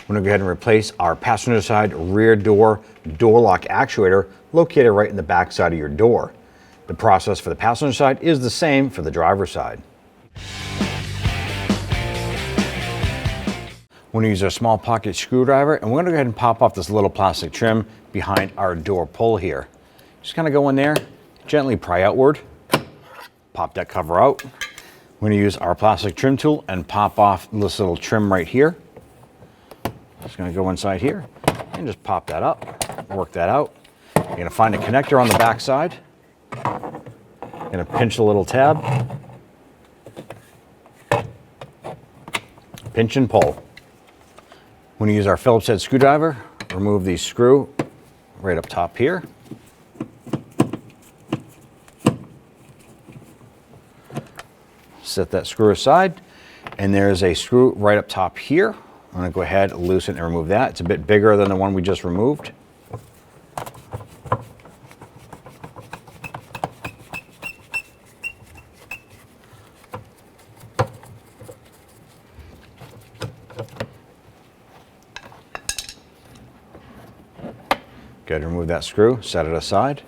We're going to go ahead and replace our passenger side rear door lock actuator located right in the back side of your door. The process for the passenger side is the same for the driver's side. We're going to use our small pocket screwdriver, and we're going to go ahead and pop off this little plastic trim behind our door pull here. Just kind of go in there, gently pry outward, pop that cover out. We're going to use our plastic trim tool and pop off this little trim right here. Just going to go inside here and just pop that up, work that out. You're going to find a connector on the back side. Going to pinch the little tab, pinch and pull. We're going to use our Phillips head screwdriver, remove the screw right up top here. Set that screw aside, and there's a screw right up top here. I'm going to go ahead, loosen and remove that. It's a bit bigger than the one we just removed. Go ahead and remove that screw, set it aside.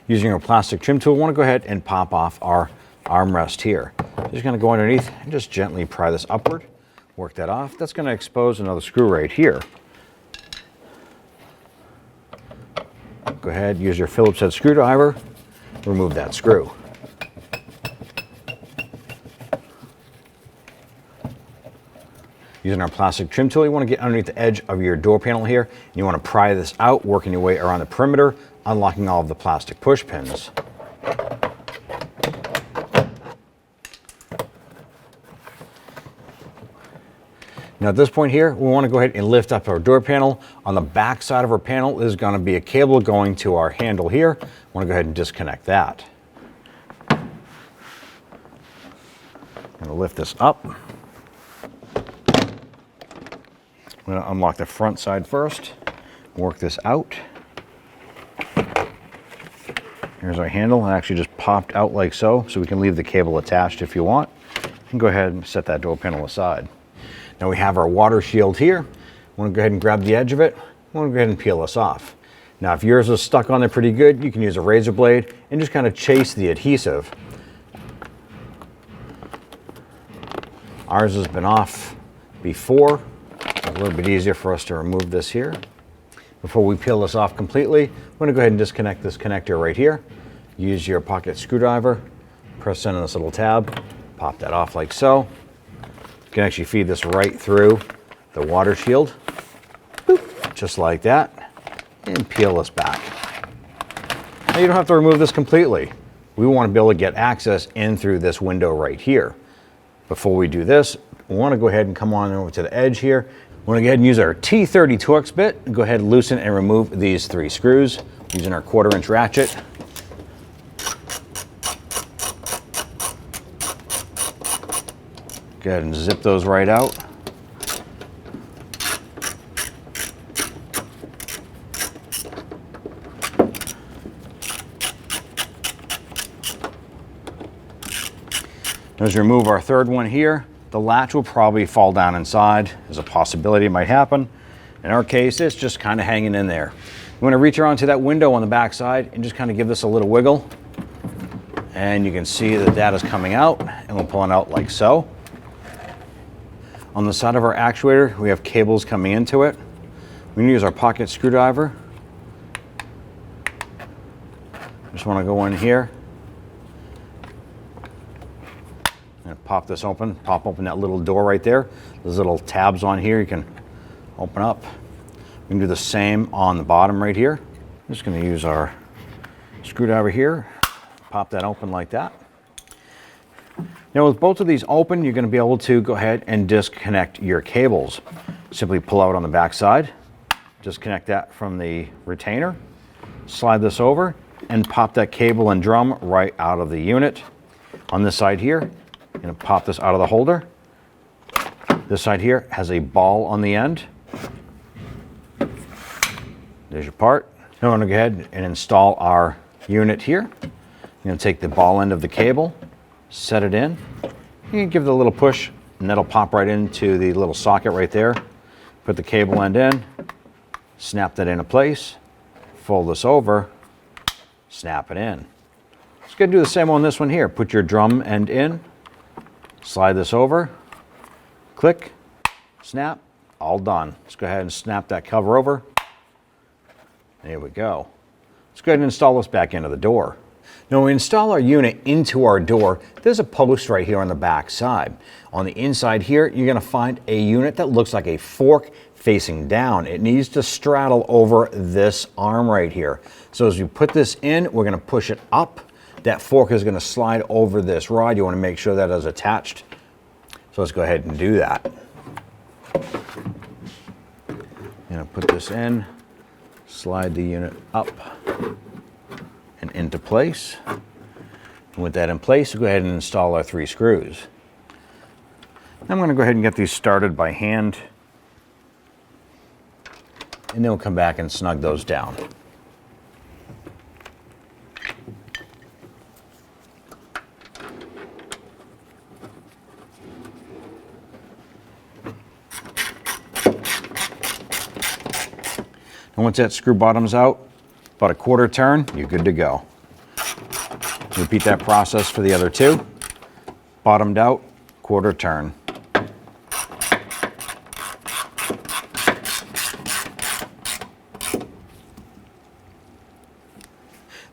Using our plastic trim tool, we want to go ahead and pop off our armrest here. Just going to go underneath and just gently pry this upward, work that off. That's going to expose another screw right here. Go ahead, use your Phillips head screwdriver, remove that screw. Using our plastic trim tool, you want to get underneath the edge of your door panel here, and you want to pry this out, working your way around the perimeter, unlocking all of the plastic push pins. Now at this point here, we want to go ahead and lift up our door panel. On the back side of our panel is going to be a cable going to our handle here. I want to go ahead and disconnect that. I'm going to lift this up. I'm going to unlock the front side first, work this out. Here's our handle. It actually just popped out like so we can leave the cable attached if you want. And go ahead and set that door panel aside. Now we have our water shield here. I want to go ahead and grab the edge of it. I want to go ahead and peel this off. Now if yours is stuck on there pretty good, you can use a razor blade and just kind of chase the adhesive. Ours has been off before. A little bit easier for us to remove this here. Before we peel this off completely, I'm going to go ahead and disconnect this connector right here. Use your pocket screwdriver, press in on this little tab, pop that off like so. You can actually feed this right through the water shield, boop, just like that, and peel this back. Now you don't have to remove this completely. We want to be able to get access in through this window right here. Before we do this, we want to go ahead and come on over to the edge here. We're going to go ahead and use our T30 Torx bit and go ahead and loosen and remove these 3 screws using our 1/4-inch ratchet. Go ahead and zip those right out. As we remove our 3rd one here, the latch will probably fall down inside. There's a possibility it might happen. In our case, it's just kind of hanging in there. You want to reach around to that window on the back side and just kind of give this a little wiggle. And you can see that that is coming out, and we're pulling out like so. On the side of our actuator, we have cables coming into it. We can use our pocket screwdriver. Just want to go in here and pop this open, pop open that little door right there. There's little tabs on here you can open up. We can do the same on the bottom right here. I'm just going to use our screwdriver here, pop that open like that. Now with both of these open, you're going to be able to go ahead and disconnect your cables. Simply pull out on the back side, disconnect that from the retainer, slide this over, and pop that cable and drum right out of the unit. On this side here, I'm going to pop this out of the holder. This side here has a ball on the end. There's your part. Now I'm going to go ahead and install our unit here. I'm going to take the ball end of the cable, set it in. You can give it a little push and that'll pop right into the little socket right there. Put the cable end in, snap that into place, fold this over, snap it in. Just gonna do the same on this one here. Put your drum end in, slide this over, click, snap, all done. Let's go ahead and snap that cover over. There we go. Let's go ahead and install this back into the door. Now when we install our unit into our door, there's a post right here on the back side. On the inside here, you're gonna find a unit that looks like a fork facing down. It needs to straddle over this arm right here. So as we put this in, we're gonna push it up. That fork is gonna slide over this rod. You wanna make sure that is attached. So let's go ahead and do that. Put this in, slide the unit up and into place. And with that in place, we'll go ahead and install our 3 screws. I'm going to go ahead and get these started by hand, and then we'll come back and snug those down. And once that screw bottom's out, about a quarter turn, you're good to go. Repeat that process for the other 2. Bottomed out, quarter turn.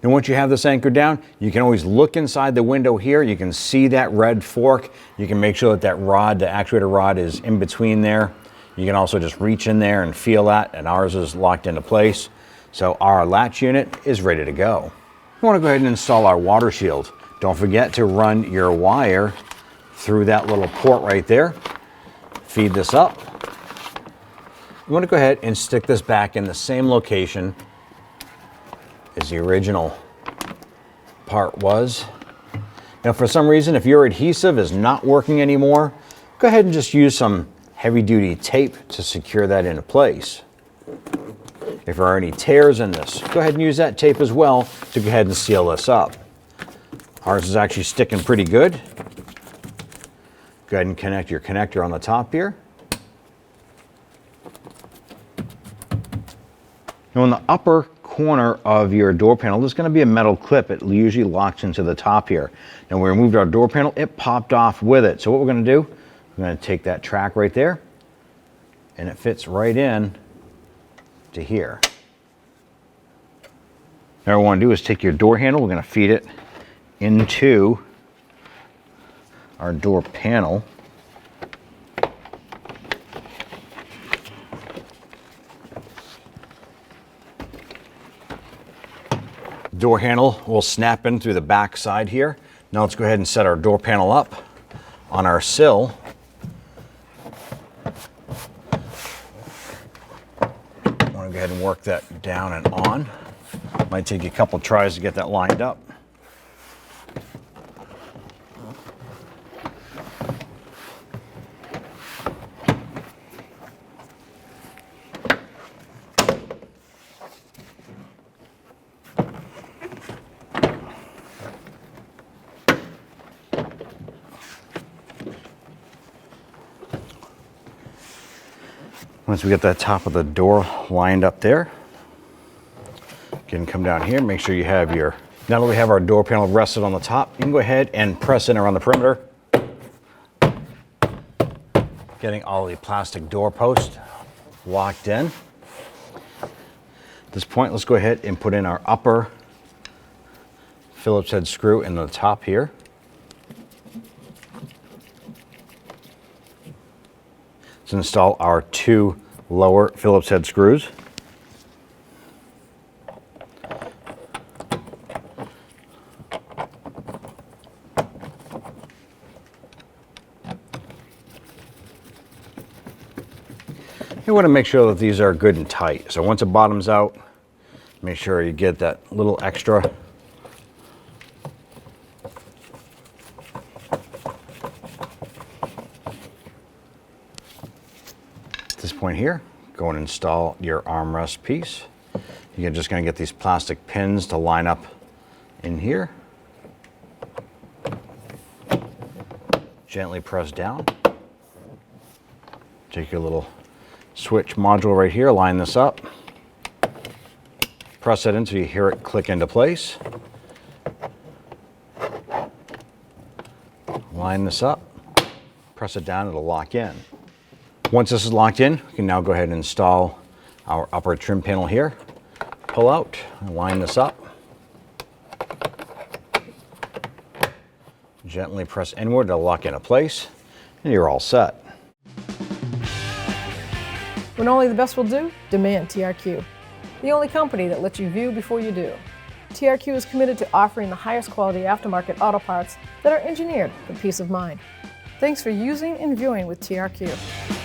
And once you have this anchored down, you can always look inside the window here. You can see that red fork. You can make sure that that rod, the actuator rod, is in between there. You can also just reach in there and feel that, and ours is locked into place. So our latch unit is ready to go. We want to go ahead and install our water shield. Don't forget to run your wire through that little port right there. Feed this up. You want to go ahead and stick this back in the same location as the original part was. Now for some reason, if your adhesive is not working anymore, go ahead and just use some heavy-duty tape to secure that into place. If there are any tears in this, go ahead and use that tape as well to go ahead and seal this up. Ours is actually sticking pretty good. Go ahead and connect your connector on the top here. Now in the upper corner of your door panel, there's going to be a metal clip. It usually locks into the top here. Now when we removed our door panel, it popped off with it. So what we're going to do, we're going to take that track right there, and it fits right in to here. Now what we want to do is take your door handle, we're going to feed it into our door panel. Door handle will snap in through the back side here. Now let's go ahead and set our door panel up on our sill. I want to go ahead and work that down and on. Might take you a couple tries to get that lined up. Once we get that top of the door lined up there, you can come down here, make sure you have your, now that we have our door panel rested on the top, you can go ahead and press in around the perimeter, getting all the plastic door posts locked in. At this point, let's go ahead and put in our upper Phillips head screw in the top here. Let's install our 2 lower Phillips head screws. You want to make sure that these are good and tight. So once it bottoms out, make sure you get that little extra. At this point here, go and install your armrest piece. You're just going to get these plastic pins to line up in here. Gently press down, Take your little switch module right here, line this up. Press it in so you hear it click into place. Line this up, press it down, it'll lock in. Once this is locked in, we can now go ahead and install our upper trim panel here. Pull out, and line this up. Gently press inward to lock into place, and you're all set. When only the best will do, demand TRQ. The only company that lets you view before you do. TRQ is committed to offering the highest quality aftermarket auto parts that are engineered for peace of mind. Thanks for using and viewing with TRQ.